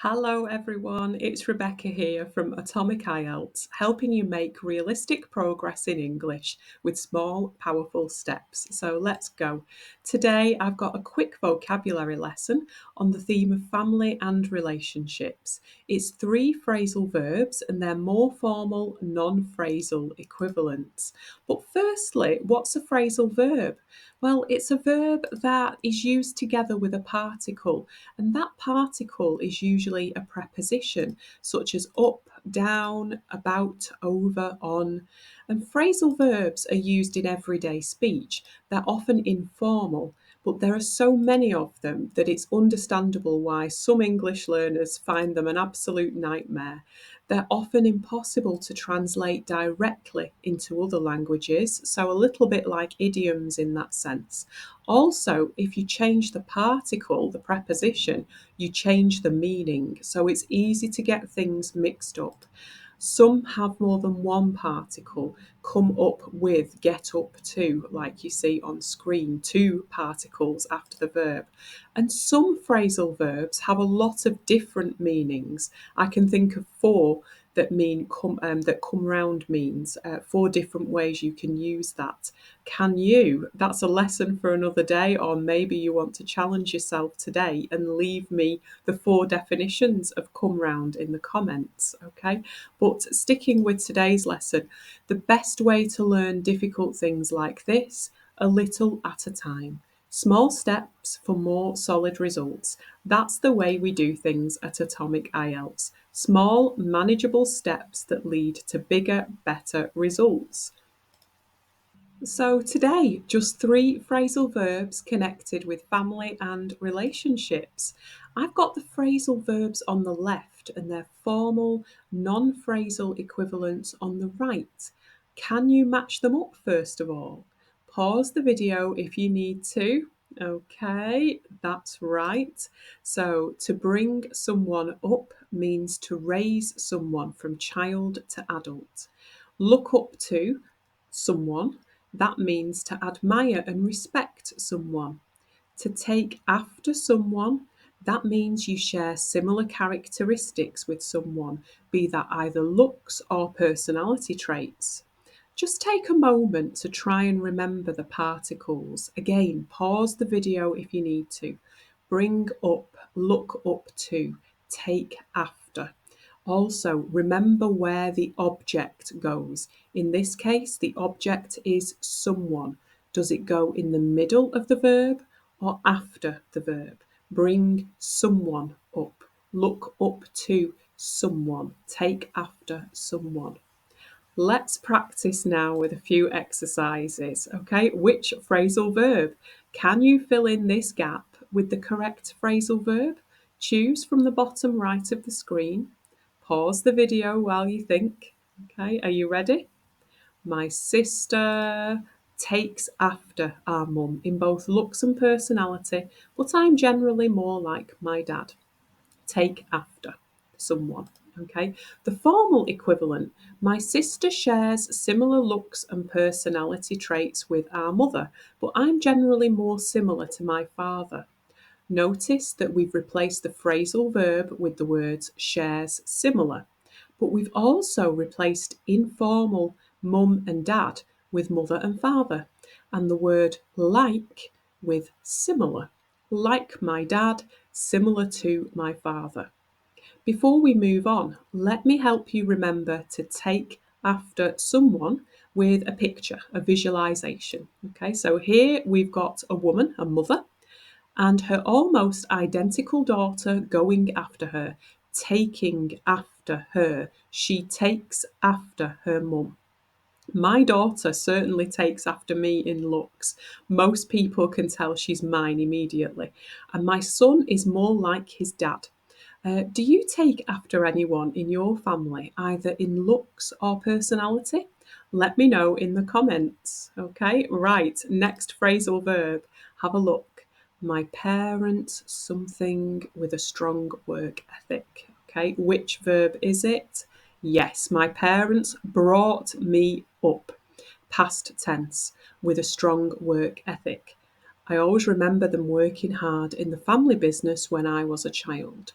Hello everyone, it's Rebecca here from Atomic IELTS, helping you make realistic progress in English with small, powerful steps. So let's go. Today I've got a quick vocabulary lesson on the theme of family and relationships. It's 3 phrasal verbs and they're more formal, non-phrasal equivalents. But firstly, what's a phrasal verb? Well, it's a verb that is used together with a particle, and that particle is usually a preposition, such as up, down, about, over, on. And phrasal verbs are used in everyday speech. They're often informal, but there are so many of them that it's understandable why some English learners find them an absolute nightmare. They're often impossible to translate directly into other languages, so a little bit like idioms in that sense. Also, if you change the particle, the preposition, you change the meaning, so it's easy to get things mixed up. Some have more than one particle, come up with, get up to, like you see on screen, 2 particles after the verb. And some phrasal verbs have a lot of different meanings. I can think of 4 that come round means 4 different ways you can use that. Can you? That's a lesson for another day, or maybe you want to challenge yourself today and leave me the 4 definitions of come round in the comments, okay? But sticking with today's lesson, the best way to learn difficult things like this, a little at a time. Small steps for more solid results. That's the way we do things at Atomic IELTS. Small, manageable steps that lead to bigger, better results. So today, just 3 phrasal verbs connected with family and relationships. I've got the phrasal verbs on the left and their formal, non-phrasal equivalents on the right. Can you match them up first of all? Pause the video if you need to. Okay, that's right. So to bring someone up means to raise someone from child to adult. Look up to someone, that means to admire and respect someone. To take after someone, that means you share similar characteristics with someone, be that either looks or personality traits. Just take a moment to try and remember the particles. Again, pause the video if you need to. Bring up, look up to, take after. Also, remember where the object goes. In this case, the object is someone. Does it go in the middle of the verb or after the verb? Bring someone up. Look up to someone. Take after someone. Let's practice now with a few exercises. Okay, which phrasal verb? Can you fill in this gap with the correct phrasal verb? Choose from the bottom right of the screen. Pause the video while you think. Okay, are you ready? My sister takes after our mum in both looks and personality, but I'm generally more like my dad. Take after someone. Okay, the formal equivalent, my sister shares similar looks and personality traits with our mother, but I'm generally more similar to my father. Notice that we've replaced the phrasal verb with the words shares similar, but we've also replaced informal mum and dad with mother and father, and the word like with similar. Like my dad, similar to my father. Before we move on, let me help you remember to take after someone with a picture, a visualization. Okay, so here we've got a woman, a mother, and her almost identical daughter going after her, taking after her. She takes after her mum. My daughter certainly takes after me in looks. Most people can tell she's mine immediately. And my son is more like his dad. Do you take after anyone in your family, either in looks or personality? Let me know in the comments. Okay, right, next phrasal verb. Have a look. My parents, something with a strong work ethic. Okay, which verb is it? Yes, my parents brought me up. Past tense, with a strong work ethic. I always remember them working hard in the family business when I was a child.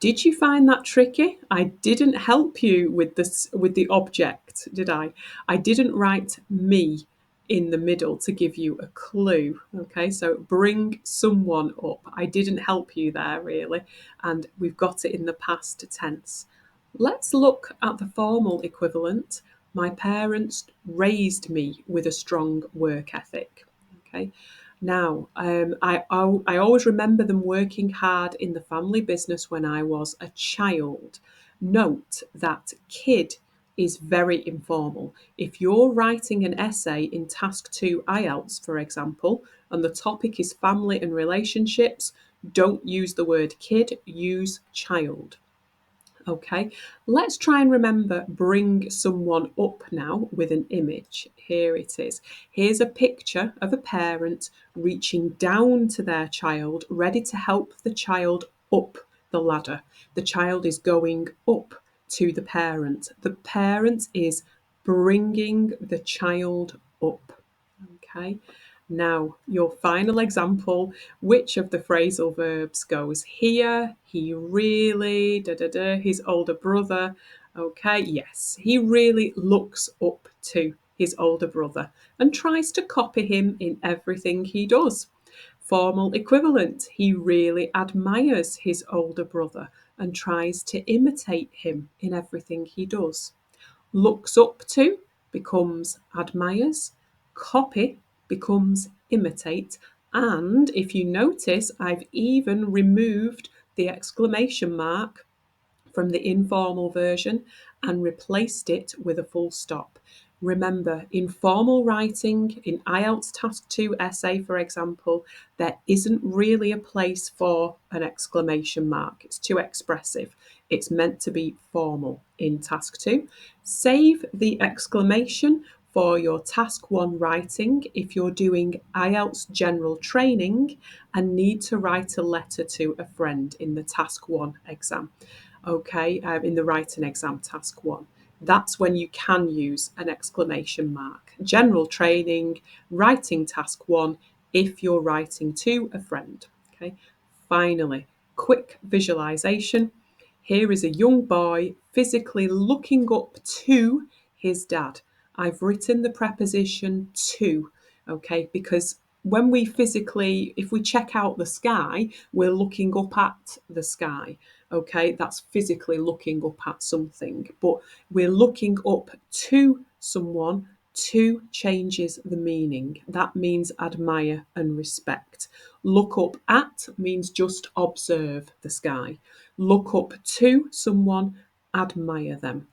Did you find that tricky? I didn't help you with this with the object, did I? I didn't write me in the middle to give you a clue. Okay, so bring someone up. I didn't help you there really, and we've got it in the past tense. Let's look at the formal equivalent. My parents raised me with a strong work ethic. Okay. Now, I always remember them working hard in the family business when I was a child. Note that kid is very informal. If you're writing an essay in Task 2 IELTS, for example, and the topic is family and relationships, don't use the word kid, use child. Okay, let's try and remember bring someone up now with an image. Here it is. Here's a picture of a parent reaching down to their child, ready to help the child up the ladder. The child is going up to the parent. The parent is bringing the child up. Okay. Now, your final example, which of the phrasal verbs goes here? He really, his older brother. Okay, yes, he really looks up to his older brother and tries to copy him in everything he does. Formal equivalent, he really admires his older brother and tries to imitate him in everything he does. Looks up to becomes admires, copy becomes imitate, and if you notice, I've even removed the exclamation mark from the informal version and replaced it with a full stop. Remember, in formal writing, in IELTS Task 2 essay, for example, there isn't really a place for an exclamation mark. It's too expressive. It's meant to be formal in Task 2. Save the exclamation for your Task 1 writing if you're doing IELTS general training and need to write a letter to a friend in the Task 1 exam. Okay, in the writing exam Task 1. That's when you can use an exclamation mark. General training, writing Task 1 if you're writing to a friend. Okay. Finally, quick visualization. Here is a young boy physically looking up to his dad. I've written the preposition to, okay, because when we physically, if we check out the sky, we're looking up at the sky. Okay, that's physically looking up at something, but we're looking up to someone. To changes the meaning. That means admire and respect. Look up at means just observe the sky. Look up to someone, admire them.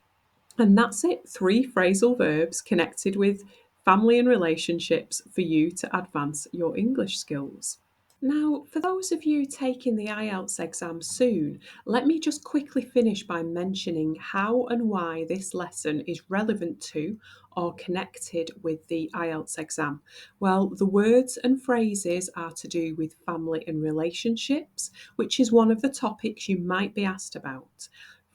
And that's it. 3 phrasal verbs connected with family and relationships for you to advance your English skills. Now, for those of you taking the IELTS exam soon, let me just quickly finish by mentioning how and why this lesson is relevant to or connected with the IELTS exam. Well, the words and phrases are to do with family and relationships, which is one of the topics you might be asked about.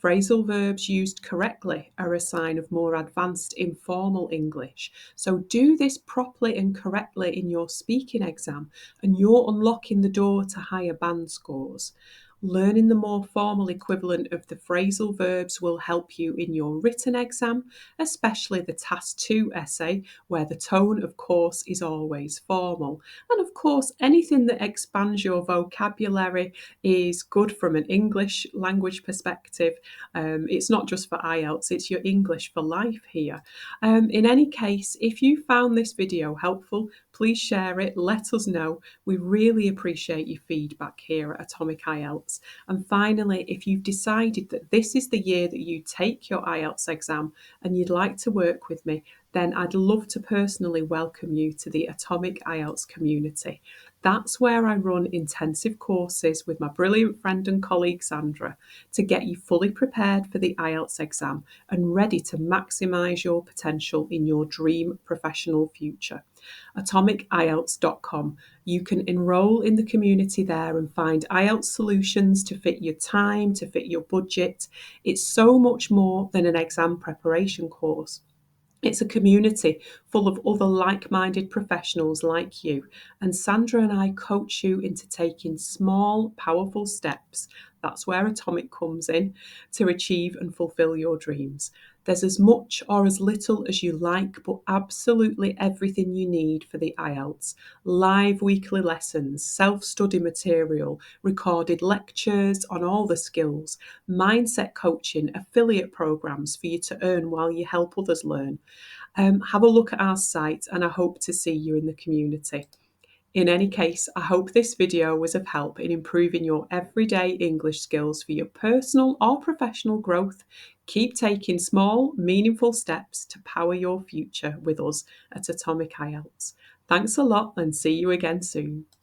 Phrasal verbs used correctly are a sign of more advanced informal English. So do this properly and correctly in your speaking exam and you're unlocking the door to higher band scores. Learning the more formal equivalent of the phrasal verbs will help you in your written exam, especially the Task 2 essay, where the tone, of course, is always formal. And of course, anything that expands your vocabulary is good from an English language perspective. It's not just for IELTS, it's your English for life here. In any case, if you found this video helpful, please share it, let us know. We really appreciate your feedback here at Atomic IELTS. And finally, if you've decided that this is the year that you take your IELTS exam and you'd like to work with me, then I'd love to personally welcome you to the Atomic IELTS community. That's where I run intensive courses with my brilliant friend and colleague Sandra to get you fully prepared for the IELTS exam and ready to maximise your potential in your dream professional future. AtomicIELTS.com. You can enrol in the community there and find IELTS solutions to fit your time, to fit your budget. It's so much more than an exam preparation course. It's a community full of other like-minded professionals like you, and Sandra and I coach you into taking small, powerful steps. That's where Atomic comes in, to achieve and fulfill your dreams. There's as much or as little as you like, but absolutely everything you need for the IELTS. Live weekly lessons, self-study material, recorded lectures on all the skills, mindset coaching, affiliate programs for you to earn while you help others learn. Have a look at our site, and I hope to see you in the community. In any case, I hope this video was of help in improving your everyday English skills for your personal or professional growth. Keep taking small, meaningful steps to power your future with us at Atomic IELTS. Thanks a lot, and see you again soon.